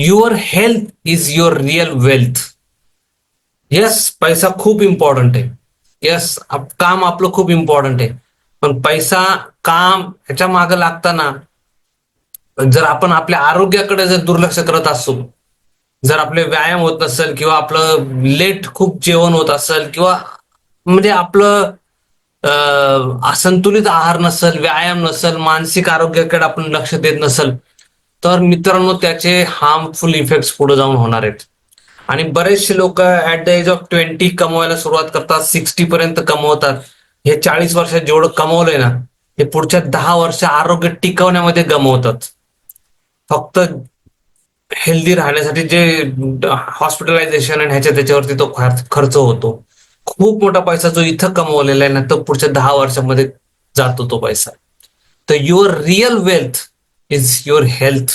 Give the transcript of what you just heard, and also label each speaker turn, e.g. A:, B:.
A: Your health is your real wealth. Yes, पैसा खूप important आहे. येस, काम आपलं खूप इम्पॉर्टंट आहे. पण पैसा, काम ह्याच्या मागे लागताना जर आपण आपल्या आरोग्याकडे जर दुर्लक्ष करत असू, जर आपले व्यायाम होत नसेल किंवा आपलं लेट खूप जेवण होत असेल किंवा म्हणजे आपलं असंतुलित आहार नसेल, व्यायाम नसेल, मानसिक आरोग्याकडे आपण लक्ष देत नसेल, तर मित्रांनो त्याचे हार्मफुल इफेक्ट्स पुढे जाऊन होणार आहेत. आणि बरेचसे लोक ऍट द एज ऑफ 20 कमवायला सुरुवात करतात, 60 पर्यंत कमवतात. हे 40 वर्षात जेवढं कमवलंय ना, हे पुढच्या 10 वर्ष आरोग्य टिकवण्यामध्ये गमवतात. फक्त हेल्दी राहण्यासाठी जे हॉस्पिटलायझेशन आणि ह्याच्या त्याच्यावरती तो खर्च होतो. खूप मोठा पैसा जो इथं कमवलेला आहे ना, तो पुढच्या 10 वर्षामध्ये जातो तो पैसा. तर your real wealth is your health.